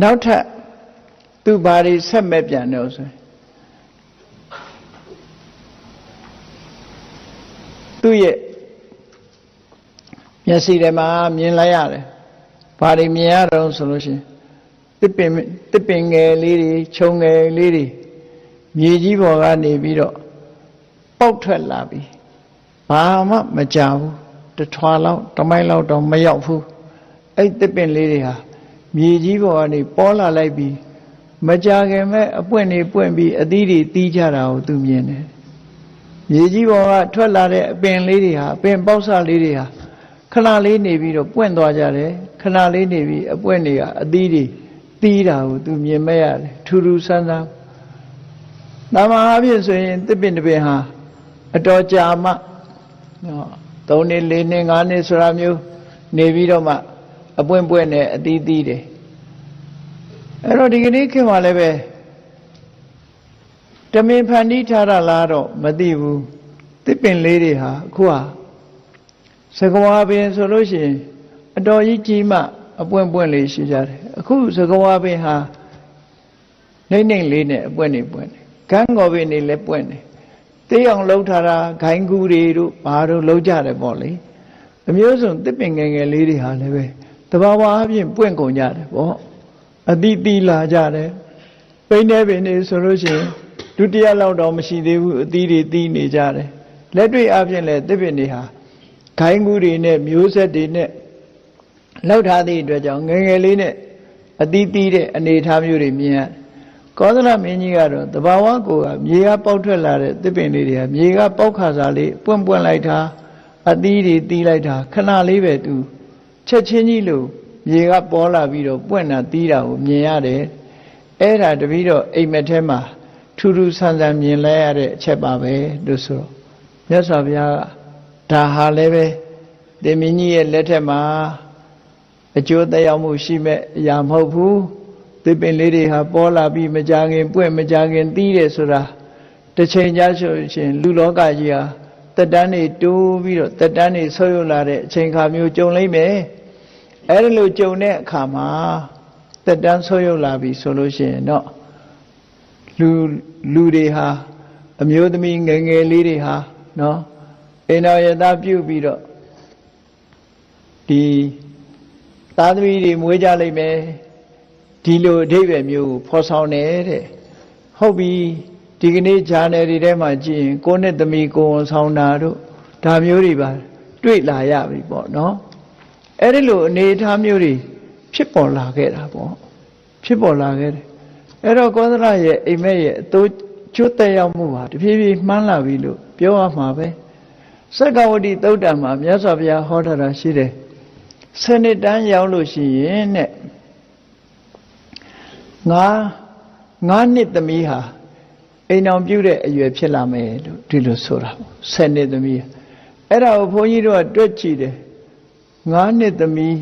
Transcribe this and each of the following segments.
နောက်ထပ်သူဘာတွေဆက်မဲ့ပြန်တော့ဆိုသူ့ရဲ့မျက်စိထဲမှာမြင်လိုက်ရတယ်ဘာတွေမြင်ရတော့ဆိုလို့ရှိရင်တစ်ပင်ငယ်လေးတွေခြုံငယ်လေးတွေမြေကြီးပေါ်ကနေပြီးတော့ပေါက်ထွက်လာပြီဘာမှမကြဘူးတထွာလောက်တမိုက်လောက်တော့မရောက်ဘူးအဲ့တစ်ပင်လေးတွေဟာမြေကြီးပေါ်ကနေပေါ်လာလိုက်ပြီးမကြခင်မဲ့အပွင့်နေပွင့်ပြီးအသီးတွေတီးကြတာကိုသူမြင်တယ်မြေကြီးပေါ်ကထွက်လာတဲ့အပင်လေးတွေဟာအပင်ပေါက်စလေးတွေဟာခဏလေးနေပြီးတော့ပွင့်သွားကြတယ်ခဏလေးနေပြီးအပွင့်တွေကအသီးတွေတီးတာကိုသူမြင်မဲ့ရတယ်ထူးထူးဆန်းဆန်းသာမန်အဖြစ်ဆိုရင်တစ်ပင်တစ်ပင်ဟာအတော်ကြာမှ3နှစ်4နှစ်5နှစ်ဆိုတာမျိုးနေပြီးတော့မှအပွင့်ပွင့်နဲ့အသီးသီးတယ်အဲ့တော့ဒီကနေ့ခင်ဗျာလည်းပဲတမင်ဖန်တီးထားတာလားတော့မသိဘူးတစ်ပင်လေးတွေဟာအခုဟာစကဝါပင်ဆိုလို့ရှိရင်အတော်ကြီးကြီးမှအပွင့်ပွင့်လေးရှိကြတယ်အခုစကဝါပင်ဟာနှိမ့်နှိမ့်လေးနဲ့အပွင့်နေပွင့်တယ်ဂန်းကော်ပင်တွေလည်းပွင့်တယ်တေးအောင်လှုပ်ထားတာဂိုင်းကူတွေတို့ဘာတို့လှုပ်ကြတယ်ပေါ့လေအမျိုးစုံတစ်ပင်ငယ်ငယ်လေးတွေဟာလည်းပဲတဘာဝအပြင်ပွင့်ကုန်ကြတယ်ပေါ့အတိတိလာကြတယ်ပိန်းတဲ့ပင်တွေဆိုလို့ရှိရင်ဒုတိယလောက်တော့မရှိသေးဘူးအသီးတွေတီးနေကြတယ်လက်တွေ့အပြင်လည်းတစ်ပင်တွေဟာဂိုင်းကူတွေနဲ့မျိုးဆက်တွေနဲ့လောက်ထားသည့်အတွက်ကြောင့်ငယ်ငယ်လေးနဲ့အသီးတီးတဲ့အနေအထားမျိုးတွေမြင်ရတယ်ကောသလမင်းကြီးကတော့တဘာဝကိုကမြေကပေါက်ထွက်လာတဲ့တစ်ပင်လေးတွေကမြေကပေါက်ခါစားလေးပွင့်ပွင့်လိုက်တာအသီးတွေတီးလိုက်တာခဏလေးပဲသူချက်ချင်းကြီးလို့မြေကပေါ်လာပြီးတော့ပွင့်တာတီးတာကိုမြင်ရတယ်အဲ့ဒါတပည့်တော့အိမ်မက်ထဲမှာထူးထူးဆန်းဆန်းမြင်လဲရတဲ့အချက်ပါပဲလို့ဆိုတော့မြတ်စွာဘုရားကဒါဟာလည်းပဲတင်မင်းကြီးရဲ့လက်ထက်မှာအကျိုးသက်ရောက်မှုရှိမဲ့အရာမဟုတ်ဘူးတစ်ပင်လေးတွေဟာပေါ်လာပြီးမကြခင်ပွင့်မကြခင်တီးတယ်ဆိုတာတစ်ချိန်ကြာဆိုရှင်လူလောကကြီးဟာတက်တန်းတွေတိုးပြီးတော့တက်တန်းတွေဆုပ်ယုပ်လာတဲ့အချိန်ခါမျိုးကြုံလိမ့်မယ်အဲ့ဒါလိုကြုံတဲ့အခါမှာတက်တန်းဆုပ်ယုပ်လာပြီဆိုလို့ရှိရင်တော့လူတွေဟာအမျိုးသမီးငယ်ငယ်လေးတွေဟာနော်အိမ်တော်ရသားပြုတ်ပြီးတော့ဒီသားသမီးတွေမွေးကြလိမ့်မယ်ဒီလိုအဓိပ္ပာယ်မျိုးကိုဖော်ဆောင်နေတဲ့ဟုတ်ပြီဒီကနေ့ဂျာနယ်တွေထဲမှာကြည့်ရင်ကိုနဲ့သမီးကိုဝန်ဆောင်တာတို့ဒါမျိုးတွေပါတွေ့လာရပြီပေါ့နော်အဲ့ဒီလိုအနေအထားမျိုးတွေဖြစ်ပေါ်လာခဲ့တာပေါ့ဖြစ်ပေါ်လာခဲ့တယ်အဲ့တော့ကောသလရဲ့အိမ်မက်ရဲ့အတိုးကျွတ်တက်ရောက်မှုဟာတဖြည်းဖြည်းမှန်းလာပြီလို့ပြောရမှာပဲစက္ကဝတိသုတ်တံမှာမြတ်စွာဘုရားဟောထားတာရှိတယ်ဆယ်နှစ်တန်းရောက်လို့ရှိရင်တဲ့ငါးနှစ်သမီးဟာအိမ်အောင်ပြုတဲ့အရွယ်ဖြစ်လာမယ်လို့ဒီလိုဆိုတာဆယ်နှစ်သမီးအဲ့ဒါကိုဘုန်းကြီးတို့ကတွက်ကြည့်တယ်9နှစ်သမီး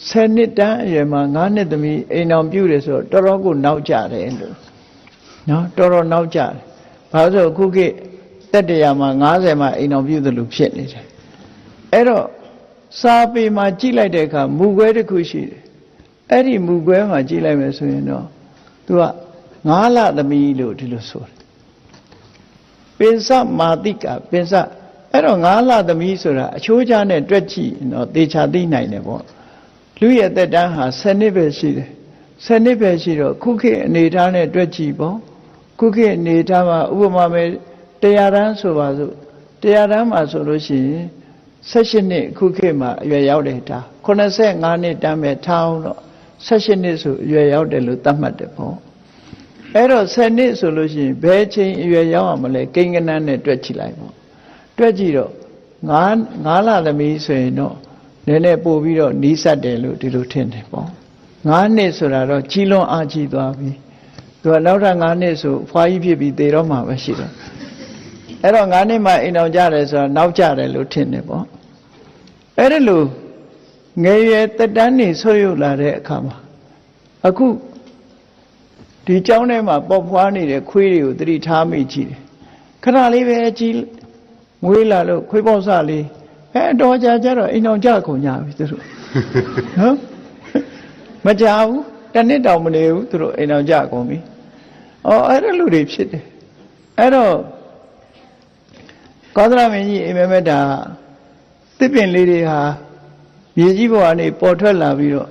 10နှစ်တန်းအရွယ်မှာ9နှစ်သမီးအိမ်အောင်ပြုတယ်ဆိုတော့တော်တော်ကိုနောက်ကြတယ်လို့နော်တော်တော်နောက်ကြတယ်ဘာလို့ဆိုအခုခေတ်တက်တရာမှာ90မှာအိမ်အောင်ပြုသလိုဖြစ်နေတယ်အဲ့တော့စာပေမှာကြည့်လိုက်တဲ့အခါမူခွဲတစ်ခုရှိတယ်အဲ့ဒီမူခွဲမှာကြည့်လိုက်မယ်ဆိုရင်တော့သူက9လသမီးလို့ဒီလိုဆိုတယ်ပင်စမာတိကပင်စအဲ့တော့9လသမီးဆိုတာအချိုးချနဲ့တွက်ကြည့်တော့သေချာသိနိုင်တယ်ပေါ့လူရဲ့သက်တမ်းဟာ10နှစ်ပဲရှိတယ်10နှစ်ပဲရှိတော့ခုခေတ်အနေထားနဲ့တွက်ကြည့်ပေါ့ခုခေတ်အနေထားမှာဥပမာပဲ100တန်းဆိုပါစို့100တန်းမှာဆိုလို့ရှိရင်18နှစ်ခုခေတ်မှာအရွယ်ရောက်တယ်ဒါ85နှစ်တန်းပဲထားအောင်တော့18နှစ်ဆိုအရွယ်ရောက်တယ်လို့သတ်မှတ်တယ်ပေါ့အဲ့တော့10နှစ်ဆိုလို့ရှိရင်ဘယ်ချိန်အရွယ်ရောက်အောင်မလဲကိန်းကနန်းနဲ့တွက်ကြည့်လိုက်ပေါ့တွက်ကြည့်တော့9လသမီးဆိုရင်တော့နည်းနည်းပို့ပြီးတော့နီးစပ်တယ်လို့ဒီလိုထင်တယ်ပေါ့9နှစ်ဆိုတာတော့ကြီးလွန်အားကြီးသွားပြီသူကနောက်ထပ်9နှစ်ဆိုဖွားကြီးဖြစ်ပြီးသေတော့မှပဲရှိတယ်အဲ့တော့9နှစ်မှအိမ်အောင်ကြတယ်ဆိုတာနောက်ကြတယ်လို့ထင်တယ်ပေါ့အဲ့ဒါလို့ငယ်ရွယ်တက်တန်းနေဆွရုပ်လာတဲ့အခါမှာအခုဒီเจ้าထဲမှာပေါက်ဖွားနေတဲ့ခွေးတွေကိုသတိထားမိကြည့်တယ်ခဏလေးပဲကြီးမွေးလာလို့ခွေးပေါက်စလေးတော့ကြာတော့အိမ်အောင်ကြကုန်ကြပြီသူတို့နော်မကြဘူး တနှစ်တောင်မနေဘူးသူတို့အိမ်တော်ကြကုန်ပြီအဲ့ဒါလူတွေဖြစ်တယ်အဲ့တော့ကောသလမင်းကြီးအိမ်မက်မဲ့တာသစ်ပင်လေးတွေဟာမြေကြီးပေါ်ကနေပေါ်ထွက်လာပြီးတော့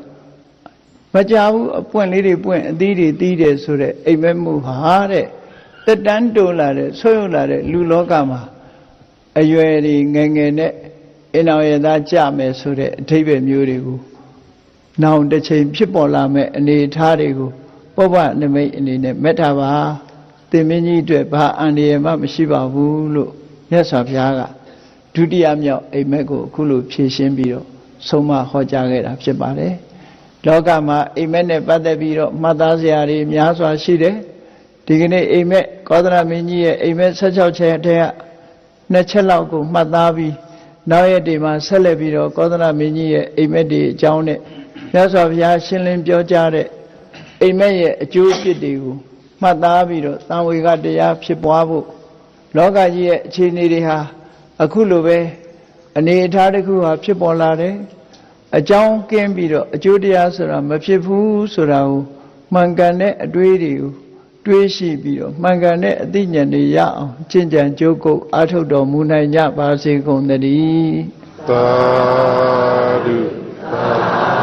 မကြဘူးအပွင့်လေးတွေပွင့်အသီးတွေသီးတယ်ဆိုတဲ့အိမ်မက်မှုဟာတဲ့တက်တန်းတိုးလာတဲ့ဆွေးရုံလာတဲ့လူလောကမှာအရွယ်တွေငယ်ငယ်နဲ့အင်အောင်ရသားကြမယ်ဆိုတဲ့အဓိပ္ပာယ်မျိုးတွေကိုနောင်တစ်ချိန်ဖြစ်ပေါ်လာမဲ့အနေအထားတွေကိုပုဗ္ဗနမိတ်အနေနဲ့မေတ္တာပါသင်မင်းကြီးအတွက်ဘာအန္တရာယ်မှမရှိပါဘူးလို့မြတ်စွာဘုရားကဒုတိယမြောက်အိမ်မက်ကိုအခုလိုဖြည့်ရှင်းပြီးတော့ဆုံးမဟောကြားခဲ့တာဖြစ်ပါတယ်လောကမှာအိမ်မက်နဲ့ပတ်သက်ပြီးတော့မှတ်သားစရာတွေများစွာရှိတယ်ဒီကနေ့အိမ်မက်ကောသလမင်းကြီးရဲ့အိမ်မက်16ချက်တည်းက2ချက်လောက်ကိုမှတ်သားပြီးနောက်ရက်တွေမှာဆက်လက်ပြီးတော့ကောသလမင်းကြီးရဲ့အိမ်မက်တွေအကြောင်းနဲ့မြတ်စွာဘုရားရှင်းလင်းပြောကြားတဲ့အိမ်မက်ရဲ့အကျိုးအဖြစ်တွေကိုမှတ်သားပြီးတော့သံဝေကတရားဖြစ်ပွားဖို့လောကကြီးရဲ့အခြေအနေတွေဟာအခုလိုပဲအနေအထားတစ်ခုဟာဖြစ်ပေါ်လာတယ်အကြောင်းကင်းပြီးတော့အကျိုးတရားဆိုတာမဖြစ်ဘူးဆိုတာကိုမှန်ကန်တဲ့အတွေးတွေကိုတွေးရှိပြီးတော့မှန်ကန်တဲ့အသိဉာဏ်တွေရအောင်ကျင့်ကြံကြိုးကုပ်အားထုတ်တော်မူနိုင်ကြပါစေကုန်သတည်းသာဓုသာ